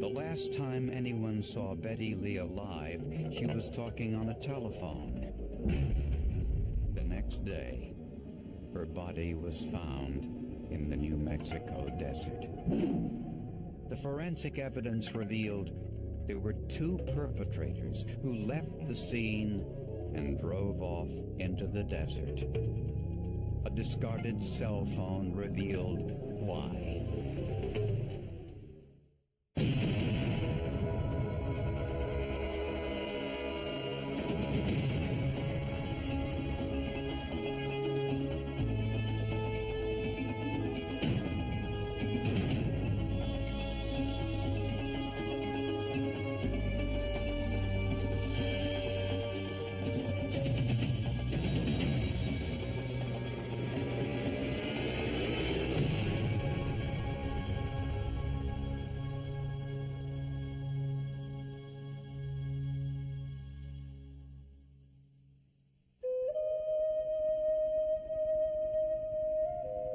The last time anyone saw Betty Lee alive, she was talking on a telephone. The next day, her body was found in the New Mexico desert. The forensic evidence revealed there were two perpetrators who left the scene and drove off into the desert. A discarded cell phone revealed why.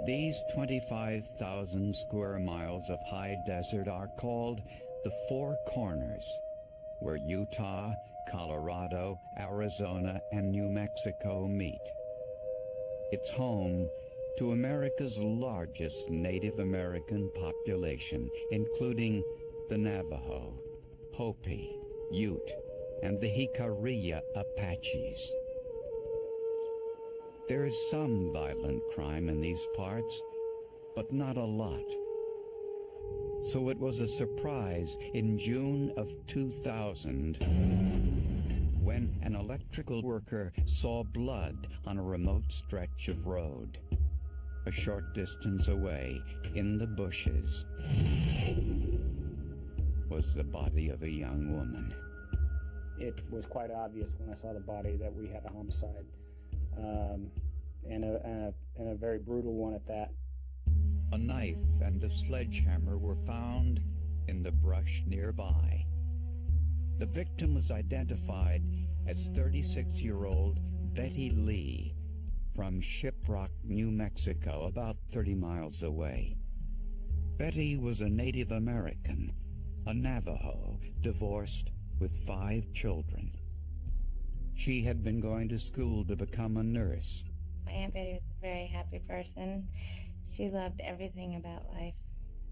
These 25,000 square miles of high desert are called the Four Corners, where Utah, Colorado, Arizona, and New Mexico meet. It's home to America's largest Native American population, including the Navajo, Hopi, Ute, and the Jicarilla Apaches. There is some violent crime in these parts, but not a lot. So it was a surprise in June of 2000 when an electrical worker saw blood on a remote stretch of road. A short distance away, in the bushes, was the body of a young woman. It was quite obvious when I saw the body that we had a homicide. And a very brutal one at that. A knife and a sledgehammer were found in the brush nearby. The victim was identified as 36-year-old Betty Lee from Shiprock, New Mexico, about 30 miles away. Betty was a Native American, a Navajo, divorced with 5 children. She had been going to school to become a nurse. My Aunt Betty was a very happy person. She loved everything about life.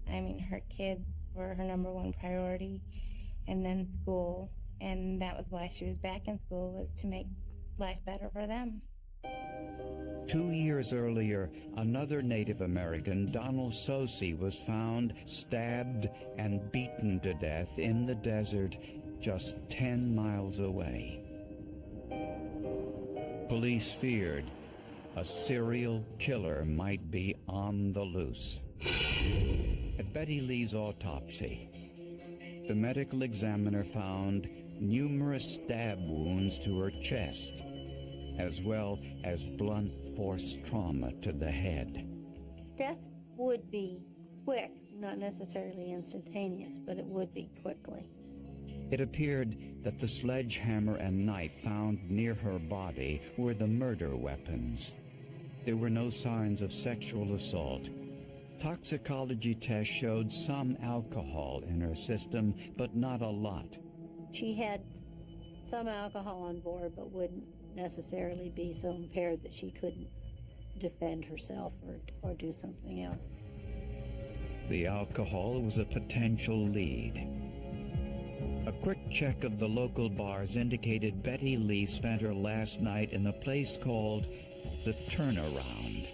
I mean, her kids were her #1 priority, and then school. And that was why she was back in school, was to make life better for them. 2 years earlier, another Native American, Donald Sosi, was found stabbed and beaten to death in the desert just 10 miles away. Police feared a serial killer might be on the loose. At Betty Lee's autopsy, the medical examiner found numerous stab wounds to her chest, as well as blunt force trauma to the head. Death would be quick, not necessarily instantaneous, but it would be quickly. It appeared that the sledgehammer and knife found near her body were the murder weapons. There were no signs of sexual assault. Toxicology tests showed some alcohol in her system, but not a lot. She had some alcohol on board, but wouldn't necessarily be so impaired that she couldn't defend herself or do something else. The alcohol was a potential lead. A quick check of the local bars indicated Betty Lee spent her last night in a place called the Turnaround.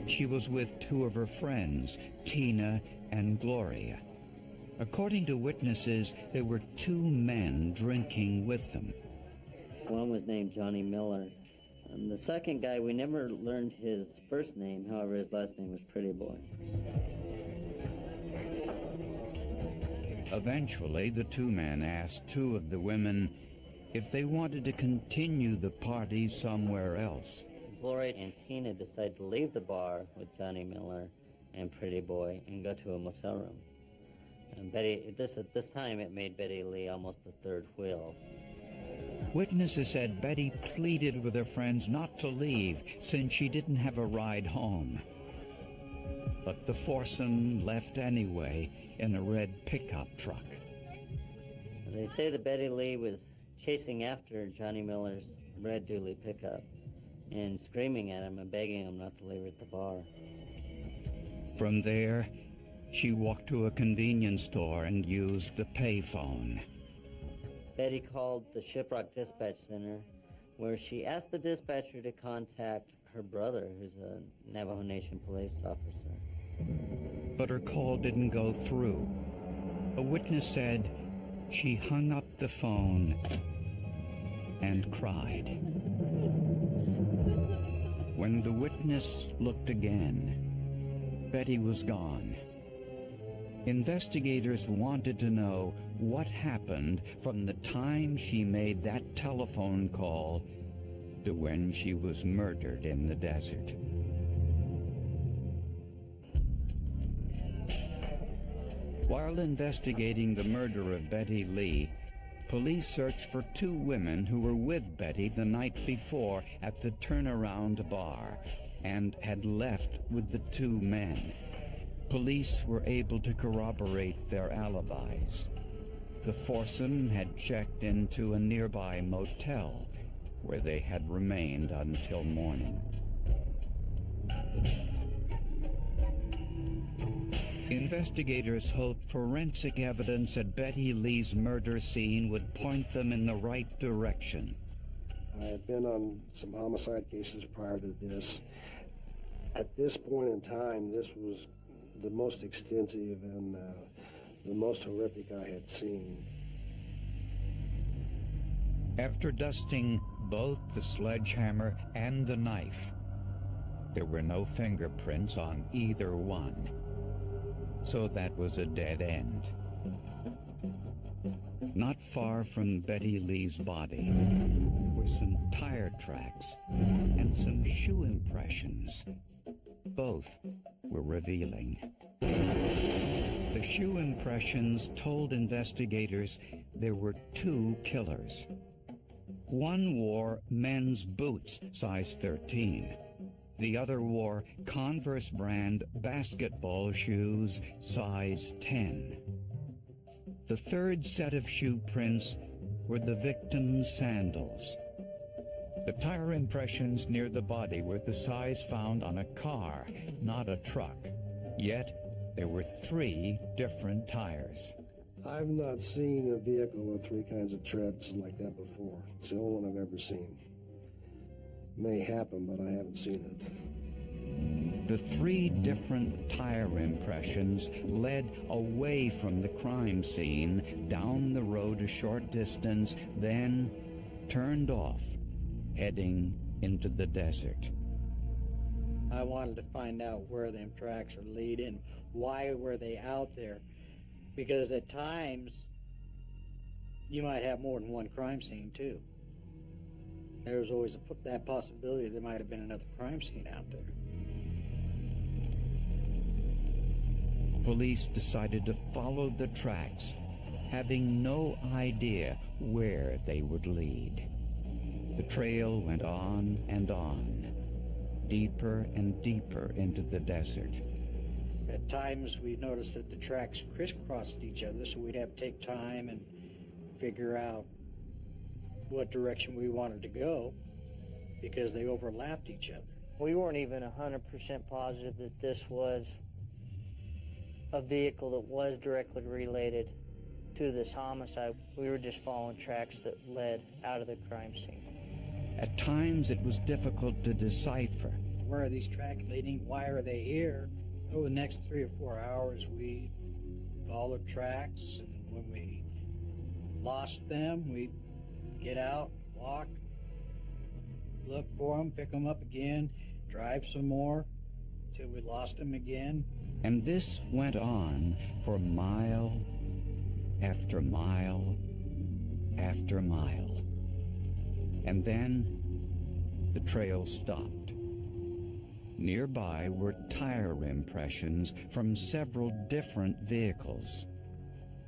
She was with 2 of her friends, Tina and Gloria. According to witnesses, there were 2 men drinking with them. One was named Johnny Miller. And the second guy, we never learned his first name. However, his last name was Pretty Boy. Eventually, the 2 men asked 2 of the women if they wanted to continue the party somewhere else. Gloria and Tina decided to leave the bar with Johnny Miller and Pretty Boy and go to a motel room. And Betty, at this time, it made Betty Lee almost the third wheel. Witnesses said Betty pleaded with her friends not to leave since she didn't have a ride home. But the foursome left anyway in a red pickup truck. They say that Betty Lee was chasing after Johnny Miller's red dually pickup and screaming at him and begging him not to leave her at the bar. From there, she walked to a convenience store and used the payphone. Betty called the Shiprock Dispatch Center, where she asked the dispatcher to contact her brother, who's a Navajo Nation police officer. But her call didn't go through. A witness said she hung up the phone and cried. When the witness looked again, Betty was gone. Investigators wanted to know what happened from the time she made that telephone call to when she was murdered in the desert. While investigating the murder of Betty Lee, police searched for two women who were with Betty the night before at the Turnaround Bar and had left with the two men. Police were able to corroborate their alibis. The foursome had checked into a nearby motel where they had remained until morning. Investigators hoped forensic evidence at Betty Lee's murder scene would point them in the right direction. I had been on some homicide cases prior to this. At this point in time, this was the most extensive and the most horrific I had seen. After dusting both the sledgehammer and the knife, there were no fingerprints on either one. So that was a dead end. Not far from Betty Lee's body were some tire tracks and some shoe impressions. Both were revealing. The shoe impressions told investigators there were two killers. One wore men's boots, size 13. The other wore Converse brand basketball shoes, size 10. The third set of shoe prints were the victim's sandals. The tire impressions near the body were the size found on a car, not a truck. Yet, there were 3 different tires. I've not seen a vehicle with 3 kinds of treads like that before. It's the only one I've ever seen. May happen, but I haven't seen it. The 3 different tire impressions led away from the crime scene, down the road a short distance, then turned off, heading into the desert. I wanted to find out where them tracks are leading, why were they out there, because at times you might have more than one crime scene too. There's always that possibility there might have been another crime scene out there. Police decided to follow the tracks, having no idea where they would lead. The trail went on and on, deeper and deeper into the desert. At times we noticed that the tracks crisscrossed each other, so we'd have to take time and figure out what direction we wanted to go because they overlapped each other. We weren't even 100% positive that this was a vehicle that was directly related to this homicide. We were just following tracks that led out of the crime scene. At times it was difficult to decipher. Where are these tracks leading? Why are they here? Over the next 3 or 4 hours, we followed tracks, and when we lost them, we'd get out, walk, look for them, pick them up again, drive some more till we lost them again. And this went on for mile after mile after mile. And then the trail stopped. Nearby were tire impressions from several different vehicles.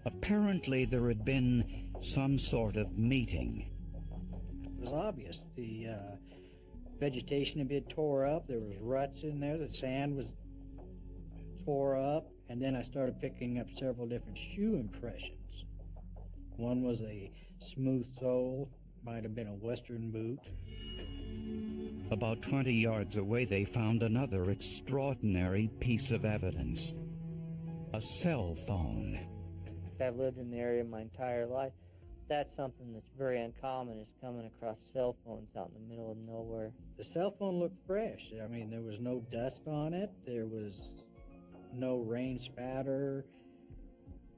Apparently there had been some sort of meeting. was obvious. The vegetation had been tore up. There was ruts in there. The sand was tore up. And then I started picking up several different shoe impressions. One was a smooth sole, might have been a Western boot. About 20 yards away, they found another extraordinary piece of evidence. A cell phone. I've lived in the area my entire life. That's something that's very uncommon, is coming across cell phones out in the middle of nowhere. The cell phone looked fresh. I mean, there was no dust on it. There was no rain spatter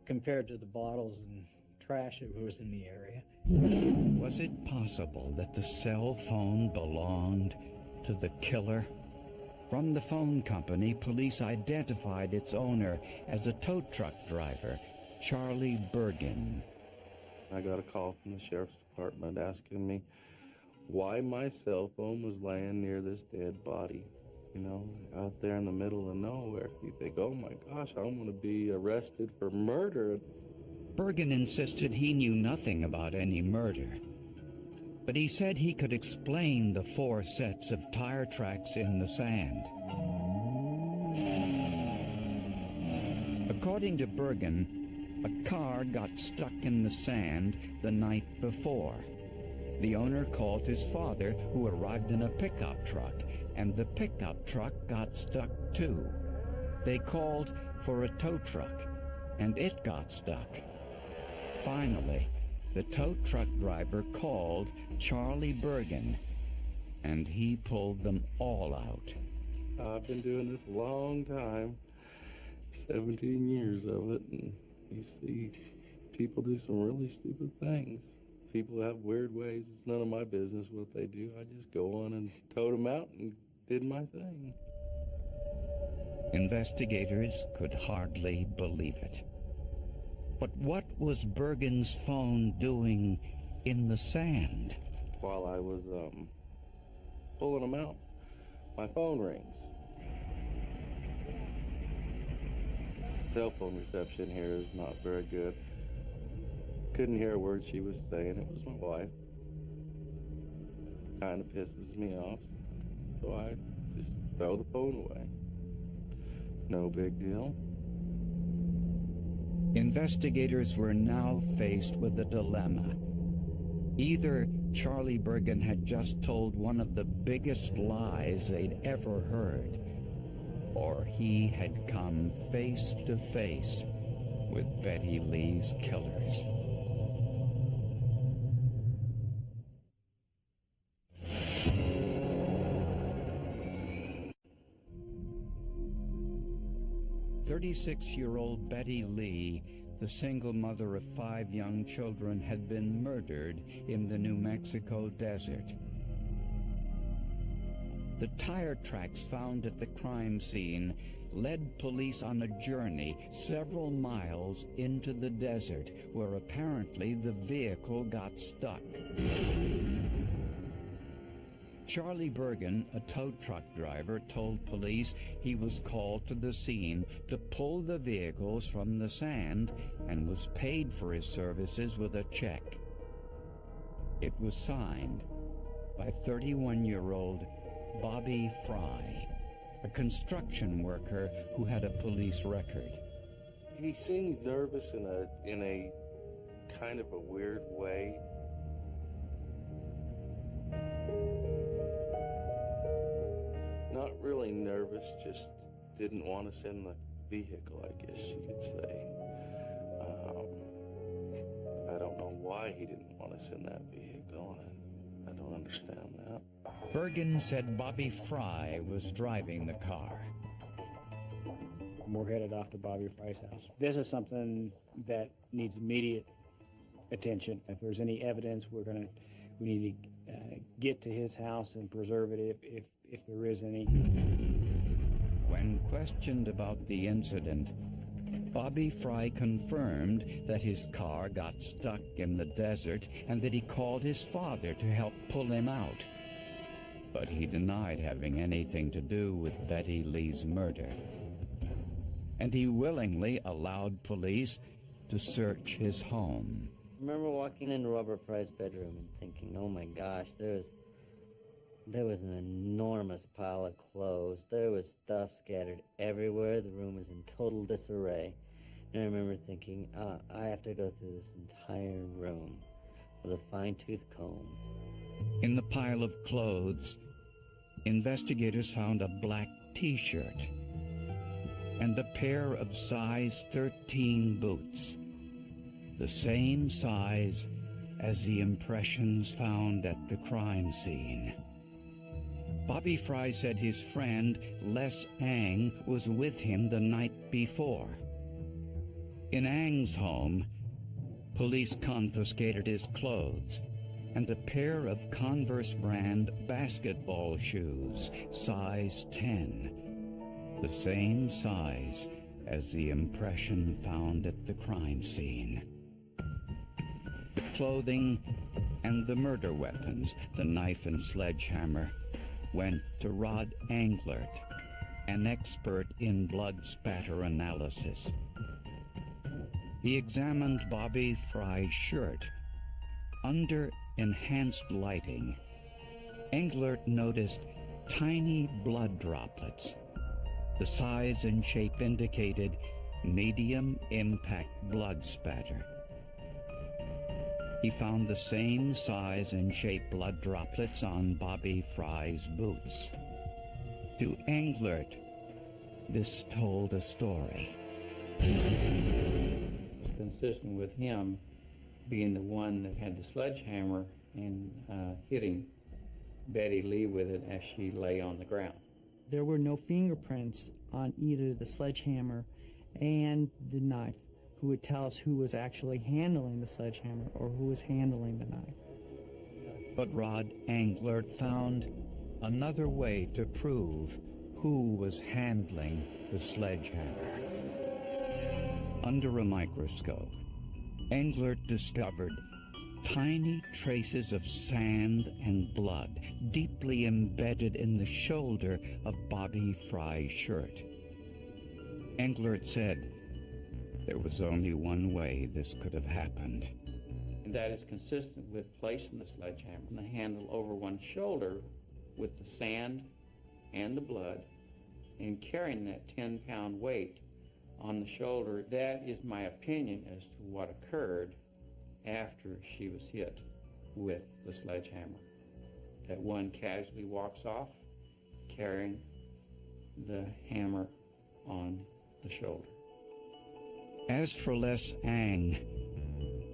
compared to the bottles and trash that was in the area. Was it possible that the cell phone belonged to the killer? From the phone company, police identified its owner as a tow truck driver, Charlie Bergen. I got a call from the sheriff's department asking me why my cell phone was laying near this dead body, you know, out there in the middle of nowhere. You think, oh my gosh, I'm going to be arrested for murder. Bergen insisted he knew nothing about any murder, but he said he could explain the 4 sets of tire tracks in the sand. According to Bergen, a car got stuck in the sand the night before. The owner called his father, who arrived in a pickup truck, and the pickup truck got stuck too. They called for a tow truck, and it got stuck. Finally, the tow truck driver called Charlie Bergen, and he pulled them all out. I've been doing this a long time, 17 years of it, and you see people do some really stupid things. People have weird ways. It's none of my business what they do. I just go on and towed them out and did my thing. Investigators could hardly believe it. But what was Bergen's phone doing in the sand? While I was pulling them out, my phone rings. Cell phone reception here is not very good. Couldn't hear a word she was saying. It was my wife. Kind of pisses me off, so I just throw the phone away. No big deal. Investigators were now faced with a dilemma. Either Charlie Bergen had just told one of the biggest lies they'd ever heard, or he had come face to face with Betty Lee's killers. "36-year-old Betty Lee, the single mother of 5 young children, had been murdered in the New Mexico desert. The tire tracks found at the crime scene led police on a journey several miles into the desert, where apparently the vehicle got stuck. Charlie Bergen, a tow truck driver, told police he was called to the scene to pull the vehicles from the sand and was paid for his services with a check. It was signed by 31-year-old Bobby Fry, a construction worker who had a police record. He seemed nervous in a kind of a weird way. Not really nervous, just didn't want to send the vehicle, I guess you could say. I don't know why he didn't want to send that vehicle. I don't understand that. Bergen said Bobby Fry was driving the car. We're headed off to Bobby Fry's house. This is something that needs immediate attention. If there's any evidence, we need to get to his house and preserve it if there is any. When questioned about the incident, Bobby Fry confirmed that his car got stuck in the desert and that he called his father to help pull him out. But he denied having anything to do with Betty Lee's murder. And he willingly allowed police to search his home. remember walking into Robert Fry's bedroom and thinking, oh my gosh, there was an enormous pile of clothes. There was stuff scattered everywhere. The room was in total disarray. And I remember thinking, I have to go through this entire room with a fine-tooth comb. In the pile of clothes, investigators found a black T-shirt and a pair of size 13 boots, the same size as the impressions found at the crime scene. Bobby Fry said his friend Les Ang was with him the night before. In Ang's home, police confiscated his clothes and a pair of Converse brand basketball shoes, size 10, the same size as the impression found at the crime scene. The clothing and the murder weapons, the knife and sledgehammer, went to Rod Englert, an expert in blood spatter analysis. He examined Bobby Fry's shirt. Under enhanced lighting, Englert noticed tiny blood droplets. The size and shape indicated medium impact blood spatter. He found the same size and shape blood droplets on Bobby Fry's boots. To Englert, this told a story. Consistent with him being the one that had the sledgehammer and hitting Betty Lee with it as she lay on the ground. There were no fingerprints on either the sledgehammer and the knife who would tell us who was actually handling the sledgehammer or who was handling the knife. But Rod Englert found another way to prove who was handling the sledgehammer. Under a microscope, Englert discovered tiny traces of sand and blood deeply embedded in the shoulder of Bobby Fry's shirt. Englert said there was only one way this could have happened. And that is consistent with placing the sledgehammer and the handle over one's shoulder with the sand and the blood and carrying that 10-pound weight on the shoulder. That is my opinion as to what occurred after she was hit with the sledgehammer. That one casually walks off carrying the hammer on the shoulder. As for Les Ang,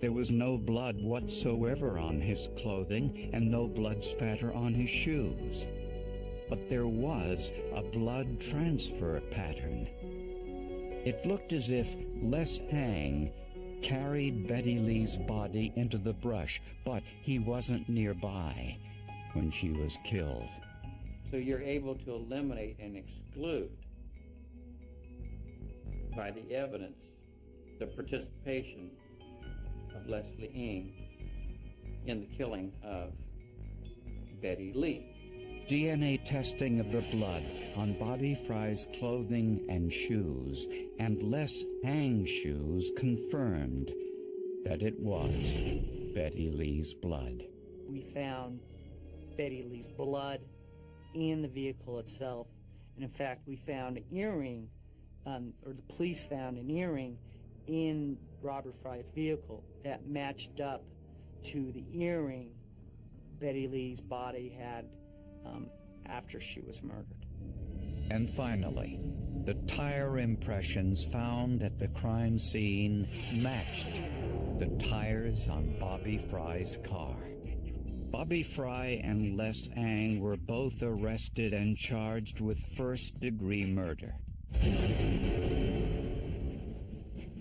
there was no blood whatsoever on his clothing and no blood spatter on his shoes. But there was a blood transfer pattern. It looked as if Les Ang carried Betty Lee's body into the brush, but he wasn't nearby when she was killed. So you're able to eliminate and exclude by the evidence the participation of Leslie Ng in the killing of Betty Lee. DNA testing of the blood on Bobby Fry's clothing and shoes and Les Ang's shoes confirmed that it was Betty Lee's blood. We found Betty Lee's blood in the vehicle itself. And in fact, we found an earring, or the police found an earring in Robert Fry's vehicle that matched up to the earring Betty Lee's body had after she was murdered. And finally, the tire impressions found at the crime scene matched the tires on Bobby Fry's car. Bobby Fry and Les Ang were both arrested and charged with first-degree murder.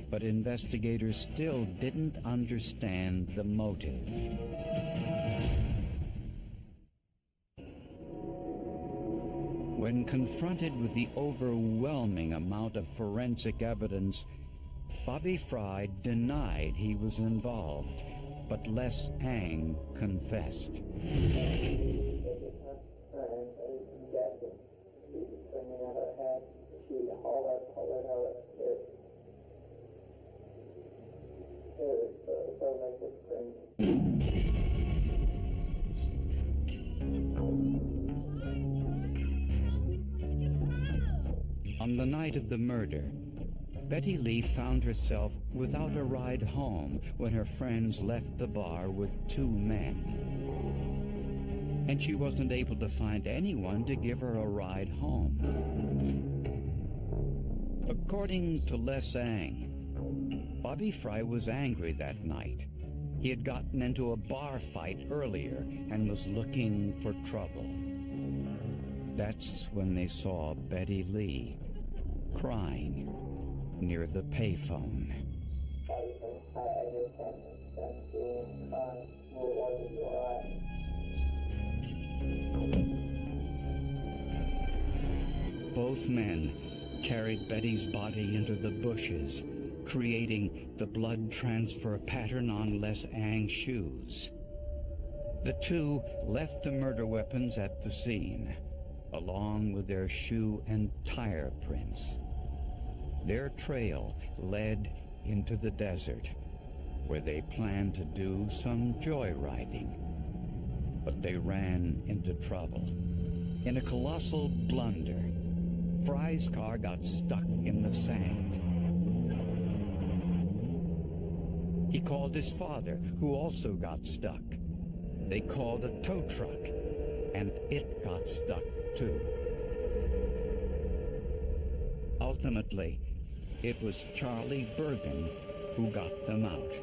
But investigators still didn't understand the motive. When confronted with the overwhelming amount of forensic evidence, Bobby Fry denied he was involved, but Les Ang confessed. On the night of the murder, Betty Lee found herself without a ride home when her friends left the bar with two men. And she wasn't able to find anyone to give her a ride home. According to Les Ang, Bobby Fry was angry that night. He had gotten into a bar fight earlier and was looking for trouble. That's when they saw Betty Lee crying near the payphone. Both men carried Betty's body into the bushes, creating the blood transfer pattern on Les Ang's shoes. The two left the murder weapons at the scene, along with their shoe and tire prints. Their trail led into the desert, where they planned to do some joyriding. But they ran into trouble. In a colossal blunder, Fry's car got stuck in the sand. He called his father, who also got stuck. They called a tow truck, and it got stuck too. Ultimately, it was Charlie Bergen who got them out.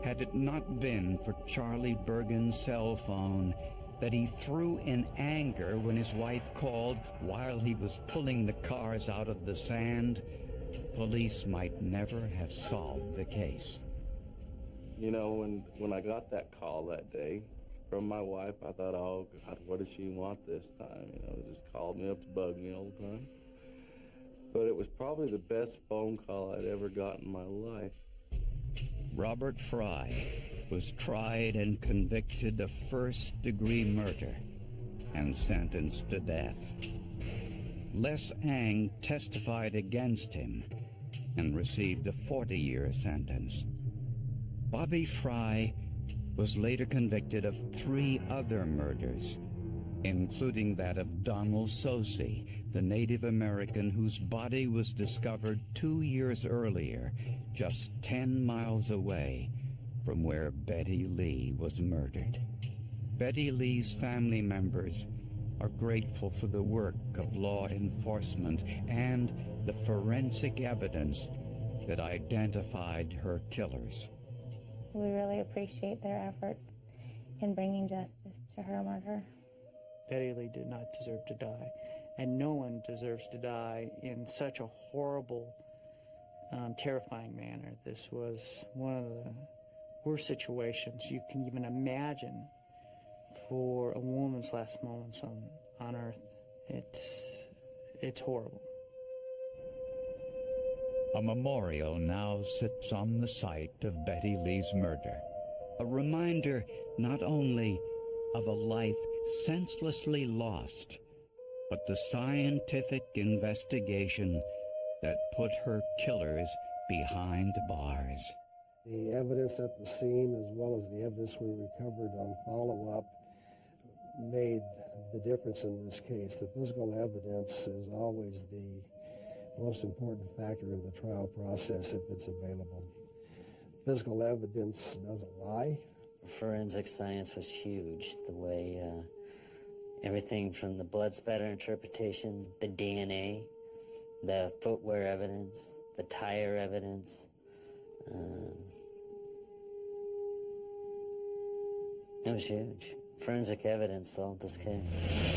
Had it not been for Charlie Bergen's cell phone that he threw in anger when his wife called while he was pulling the cars out of the sand, police might never have solved the case. You know, when I got that call that day from my wife, I thought, oh, God, what does she want this time? You know, just called me up to bug me all the time. But it was probably the best phone call I'd ever got in my life. Robert Fry was tried and convicted of first-degree murder and sentenced to death. Les Ang testified against him and received a 40-year sentence. Bobby Fry was later convicted of 3 other murders, including that of Donald Sosi, the Native American whose body was discovered 2 years earlier, just 10 miles away from where Betty Lee was murdered. Betty Lee's family members are grateful for the work of law enforcement and the forensic evidence that identified her killers. We really appreciate their efforts in bringing justice to her murder. Betty Lee did not deserve to die, and no one deserves to die in such a horrible, terrifying manner. This was one of the worst situations you can even imagine for a woman's last moments on Earth. It's horrible. A memorial now sits on the site of Betty Lee's murder, a reminder not only of a life senselessly lost, but the scientific investigation that put her killers behind bars. The evidence at the scene, as well as the evidence we recovered on follow-up, made the difference in this case. The physical evidence is always the most important factor of the trial process if it's available. Physical evidence doesn't lie. Forensic science was huge. The way everything from the blood spatter interpretation, the DNA, the footwear evidence, the tire evidence. It was huge. Forensic evidence solved this case.